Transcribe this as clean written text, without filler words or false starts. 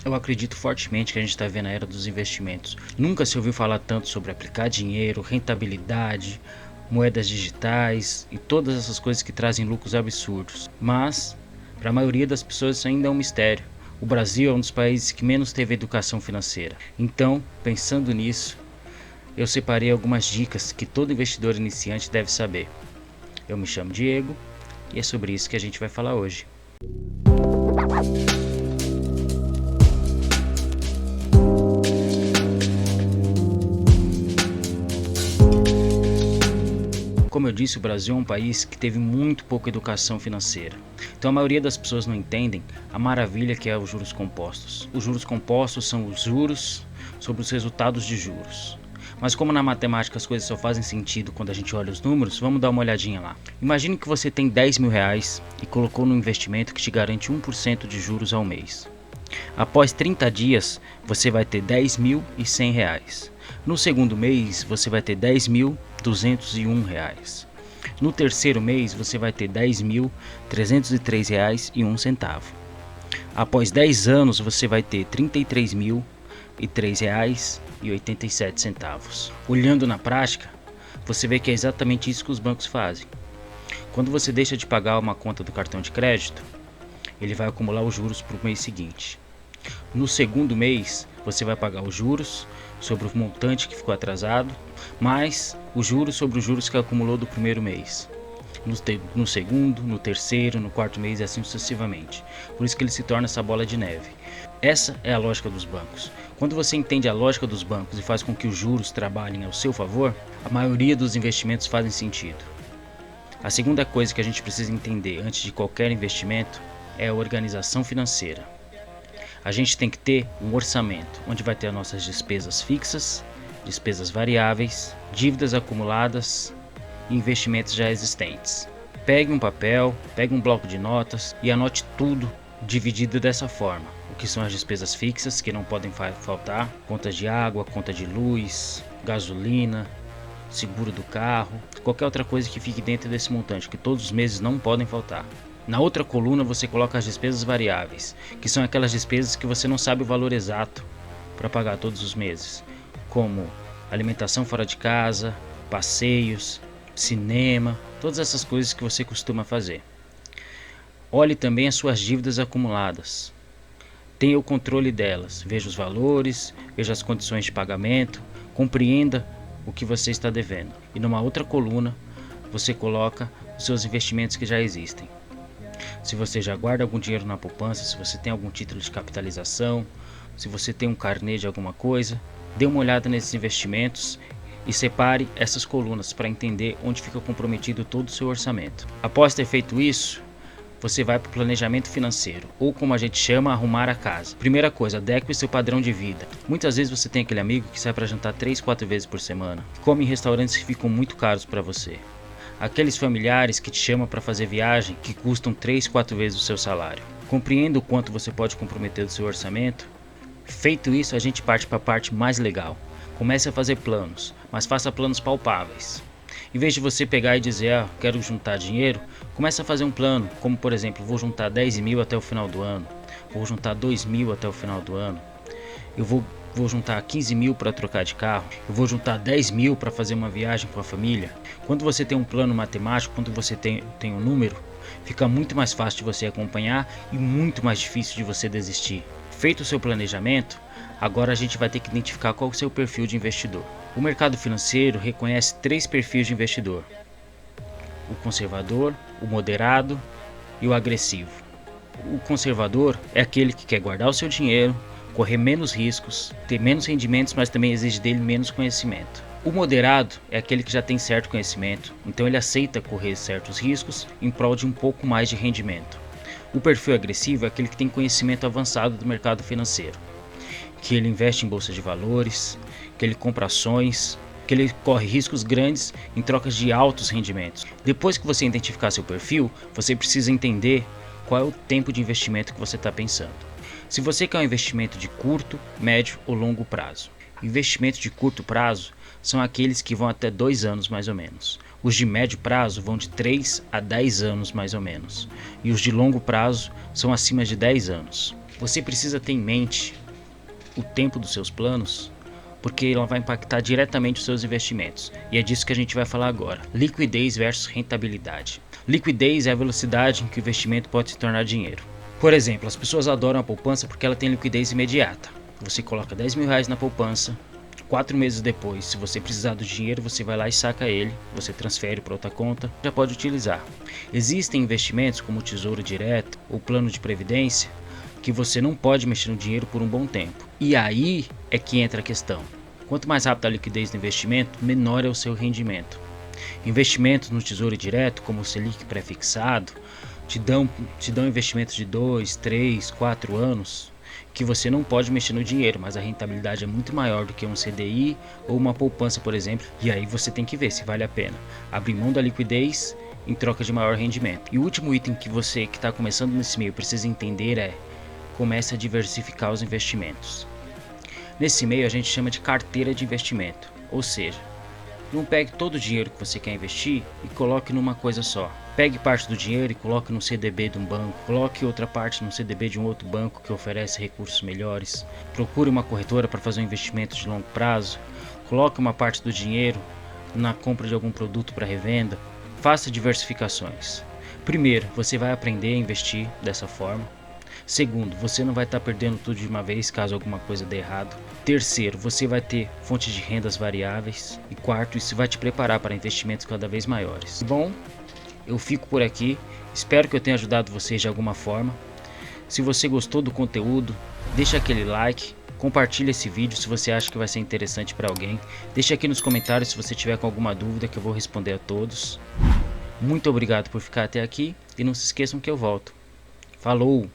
Eu acredito fortemente que a gente está vendo a era dos investimentos. Nunca se ouviu falar tanto sobre aplicar dinheiro, rentabilidade, moedas digitais e todas essas coisas que trazem lucros absurdos. Mas, para a maioria das pessoas isso ainda é um mistério. O Brasil é um dos países que menos teve educação financeira. Então, pensando nisso, eu separei algumas dicas que todo investidor iniciante deve saber. Eu me chamo Diego e é sobre isso que a gente vai falar hoje. Como eu disse, o Brasil é um país que teve muito pouca educação financeira. Então a maioria das pessoas não entendem a maravilha que é os juros compostos. Os juros compostos são os juros sobre os resultados de juros. Mas como na matemática as coisas só fazem sentido quando a gente olha os números, vamos dar uma olhadinha lá. Imagine que você tem 10 mil reais e colocou num investimento que te garante 1% de juros ao mês. Após 30 dias, você vai ter 10.100 reais. No segundo mês, você vai ter 10.201 reais. No terceiro mês, você vai ter 10.303 reais e 1 centavo. Após 10 anos, você vai ter 33.003 reais e 87 centavos. Olhando na prática, você vê que é exatamente isso que os bancos fazem. Quando você deixa de pagar uma conta do cartão de crédito, ele vai acumular os juros para o mês seguinte. No segundo mês, você vai pagar os juros sobre o montante que ficou atrasado, mais os juros sobre os juros que acumulou do primeiro mês. No segundo, no terceiro, no quarto mês e assim sucessivamente. Por isso que ele se torna essa bola de neve. Essa é a lógica dos bancos. Quando você entende a lógica dos bancos e faz com que os juros trabalhem ao seu favor, a maioria dos investimentos fazem sentido. A segunda coisa que a gente precisa entender antes de qualquer investimento é a organização financeira. A gente tem que ter um orçamento, onde vai ter as nossas despesas fixas, despesas variáveis, dívidas acumuladas e investimentos já existentes. Pegue um papel, pegue um bloco de notas e anote tudo dividido dessa forma. O que são as despesas fixas, que não podem faltar, conta de água, conta de luz, gasolina, seguro do carro, qualquer outra coisa que fique dentro desse montante, que todos os meses não podem faltar. Na outra coluna você coloca as despesas variáveis, que são aquelas despesas que você não sabe o valor exato para pagar todos os meses, como alimentação fora de casa, passeios, cinema, todas essas coisas que você costuma fazer. Olhe também as suas dívidas acumuladas. Tenha o controle delas, veja os valores, veja as condições de pagamento, compreenda o que você está devendo. E numa outra coluna você coloca os seus investimentos que já existem. Se você já guarda algum dinheiro na poupança, se você tem algum título de capitalização, se você tem um carnê de alguma coisa, dê uma olhada nesses investimentos e separe essas colunas para entender onde fica comprometido todo o seu orçamento. Após ter feito isso, você vai para o planejamento financeiro, ou como a gente chama, arrumar a casa. Primeira coisa, adeque o seu padrão de vida. Muitas vezes você tem aquele amigo que sai para jantar 3, 4 vezes por semana, come em restaurantes que ficam muito caros para você. Aqueles familiares que te chamam para fazer viagem que custam 3, 4 vezes o seu salário. Compreenda o quanto você pode comprometer do seu orçamento. Feito isso, a gente parte para a parte mais legal. Comece a fazer planos, mas faça planos palpáveis. Em vez de você pegar e dizer, quero juntar dinheiro, comece a fazer um plano, como por exemplo, vou juntar 10 mil até o final do ano, vou juntar 2 mil até o final do ano, eu vou juntar 15 mil para trocar de carro, eu vou juntar 10 mil para fazer uma viagem com a família. Quando você tem um plano matemático, quando você tem um número, fica muito mais fácil de você acompanhar e muito mais difícil de você desistir. Feito o seu planejamento, agora a gente vai ter que identificar qual é o seu perfil de investidor. O mercado financeiro reconhece 3 perfis de investidor: o conservador, o moderado e o agressivo. O conservador é aquele que quer guardar o seu dinheiro, correr menos riscos, ter menos rendimentos, mas também exige dele menos conhecimento. O moderado é aquele que já tem certo conhecimento, então ele aceita correr certos riscos em prol de um pouco mais de rendimento. O perfil agressivo é aquele que tem conhecimento avançado do mercado financeiro, que ele investe em bolsa de valores, que ele compra ações, que ele corre riscos grandes em trocas de altos rendimentos. Depois que você identificar seu perfil, você precisa entender qual é o tempo de investimento que você está pensando. Se você quer um investimento de curto, médio ou longo prazo. Investimentos de curto prazo são aqueles que vão até 2 anos mais ou menos. Os de médio prazo vão de 3 a 10 anos mais ou menos. E os de longo prazo são acima de 10 anos. Você precisa ter em mente o tempo dos seus planos, porque ela vai impactar diretamente os seus investimentos. E é disso que a gente vai falar agora. Liquidez versus rentabilidade. Liquidez é a velocidade em que o investimento pode se tornar dinheiro. Por exemplo, as pessoas adoram a poupança porque ela tem liquidez imediata. Você coloca 10 mil reais na poupança, 4 meses depois, se você precisar do dinheiro, você vai lá e saca ele, você transfere para outra conta, já pode utilizar. Existem investimentos como o Tesouro Direto ou Plano de Previdência que você não pode mexer no dinheiro por um bom tempo. E aí é que entra a questão. Quanto mais rápida a liquidez do investimento, menor é o seu rendimento. Investimentos no Tesouro Direto, como o Selic pré-fixado, te dão investimentos de 2, 3, 4 anos que você não pode mexer no dinheiro, mas a rentabilidade é muito maior do que um CDI ou uma poupança, por exemplo. E aí você tem que ver se vale a pena abrir mão da liquidez em troca de maior rendimento. E o último item que você que está começando nesse meio precisa entender é: comece a diversificar os investimentos. Nesse meio a gente chama de carteira de investimento, ou seja, não pegue todo o dinheiro que você quer investir e coloque numa coisa só. Pegue parte do dinheiro e coloque no CDB de um banco, coloque outra parte no CDB de um outro banco que oferece recursos melhores, procure uma corretora para fazer um investimento de longo prazo, coloque uma parte do dinheiro na compra de algum produto para revenda, faça diversificações. Primeiro, você vai aprender a investir dessa forma. Segundo, você não vai estar perdendo tudo de uma vez caso alguma coisa dê errado. Terceiro, você vai ter fontes de rendas variáveis. E quarto, isso vai te preparar para investimentos cada vez maiores. Bom, eu fico por aqui. Espero que eu tenha ajudado vocês de alguma forma. Se você gostou do conteúdo, deixa aquele like. Compartilhe esse vídeo se você acha que vai ser interessante para alguém. Deixa aqui nos comentários se você tiver com alguma dúvida que eu vou responder a todos. Muito obrigado por ficar até aqui e não se esqueçam que eu volto. Falou!